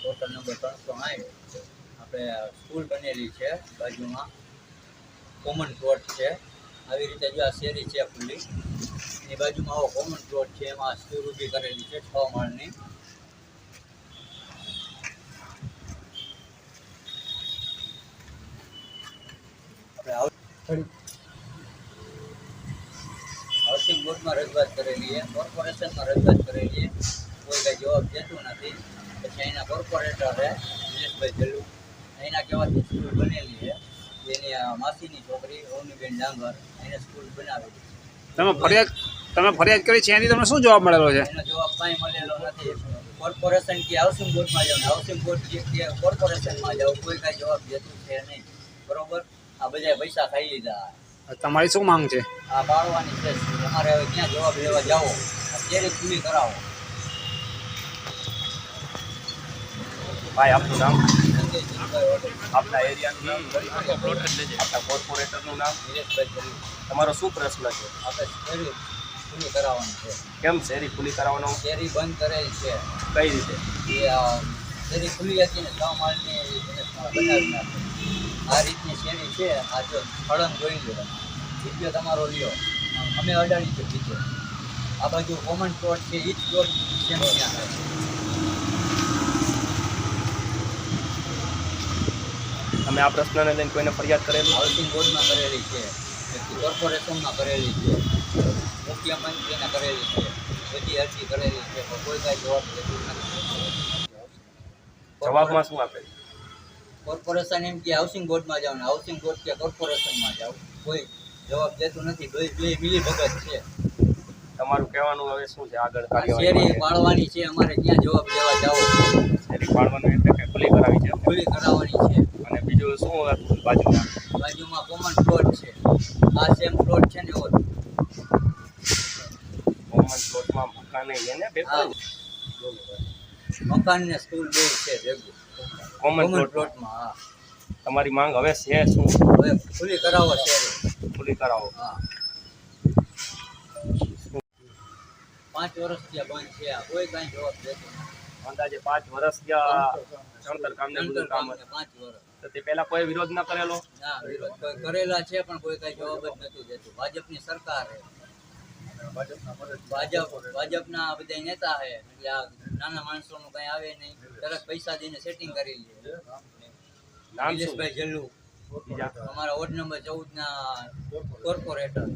Hotel number 308 આપણે school બનેલી છે, બાજુમાં કોમન પ્લોટ છે। આવી રીતે જો આ શેરી છે ખુલ્લી, એની બાજુમાં આવો કોમન પ્લોટ છે, એમાં સ્કૂલ ઊભી કરેલી છે 6 માળની। હાઉસિંગ બોર્ડમાં રજૂઆત કરેલી છે, કોર્પોરેશનમાં રજૂઆત કરેલી છે, કોઈ કાંઈ જવાબ દેતું નથી। પછી અહીંના કોર્પોરેટર છે દિનેશભાઈ જલ્લુ, અહીંના કહેવાથી સ્કૂલ બનેલી છે, એની માસીની છોકરી રોનીબેન ડાંગર એને સ્કૂલ બનાવેલી છે। તમે ફરિયાદ કરી છે, એનાથી તમને શું જવાબ મળેલો છે? એનો જવાબ કાંઈ મળેલો નથી। કોર્પોરેશન કે હાઉસિંગ બોર્ડમાં જાઓ, હાઉસિંગ બોર્ડ કે કોર્પોરેશનમાં જાઓ, કોઈ કાંઈ જવાબ દેતું છે નહીં, બરોબર। આ બધા પૈસા ખાઈ લીધા। તમારી શું માંગ છે? આ બાળવાની છે, તમારે હવે ક્યાં જવાબ લેવા જાઓ, શેરી ખુલ્લી કરાવો। ભાઈ આપનું નામ, આપના એરિયાનું નામ, આપના કોર્પોરેટરનું નામ, તમારો શું પ્રશ્ન છે? આપણે શેરી ખુલ્લી કરાવવાની છે। કેમ શેરી ખુલ્લી કરાવવાનો? શેરી બંધ કરેલ છે। કઈ રીતે? એ શેરી ખુલ્લી હતી ને 6 માળની બનાવી નાખી। આ રીતની શેરી છે। આ જો ફળંગ જોઈ લો, વિડીયો તમારો લ્યો, અમે અડાડી છે બીજો। આ બાજુ કોમન પ્લોટ છે, ઈ જ પ્લોટ છે ત્યાં। તમે આ પ્રશ્નને લઈને કોઈને ફરિયાદ કરેલી? હાઉસિંગ બોર્ડમાં કરેલી છે, પછી કોર્પોરેશનમાં કરેલી છે, મુખ્યમંત્રીને કરેલી છે, બધી અરજી કરેલી છે, પણ કોઈ કાંઈ જવાબ દેતું નથી। જવાબમાં શું આપે? કોર્પોરેશન એમ કે હાઉસિંગ બોર્ડમાં જાઓ ને હાઉસિંગ બોર્ડ કે કોર્પોરેશનમાં જાઓ, કોઈ જવાબ દેતું નથી। બે મિલી ભગત છે। તમારું કહેવાનું હવે શું છે આગળ શેરી કાર્યવાહી? પાડવાની છે, અમારે ક્યાં જવાબ લેવા જાઓ? શેરી પાડવાનું એટલે કે ખુલ્લી કરાવી છે? ખુલ્લી કરાવવાની છે। અને બીજું શું હતું બાજુમાં? બાજુમાં કોમન પ્લોટ છે, આ સેમ પ્લોટ છે ને એવો કોમન પ્લોટમાં મકાન એને ભેગું? મકાન ને સ્કૂલ બે છે ભેગું કોમન પ્લોટમાં। હા, તમારી માંગ હવે છે શું? હવે ખુલ્લી કરાવો શેરી, ખુલ્લી કરાવો। હા। 5 વર્ષ ત્યાં બંધ છે, કોઈ કાંઈ જવાબ દેતું નથી। અંદાજે 5 વર્ષ ત્યાં ચણતર કામ ને બધું કામ હતું, 5 વર્ષ તો તે પહેલા કોઈ વિરોધ ના કરેલો? ના, વિરોધ કોઈ કરેલા છે, પણ કોઈ કાંઈ જવાબ જ નથી દેતું। ભાજપની સરકાર છે, ભાજપના બધા નેતા છે, એટલે આ નાના માણસોનું કાંઈ આવે નહીં, તરત પૈસા દઈને સેટિંગ કરી લે। નામ શું? દિનેશભાઈ જલ્લુ, બીજા? અમારા વોર્ડ નંબર 14 ના કોર્પોરેટર।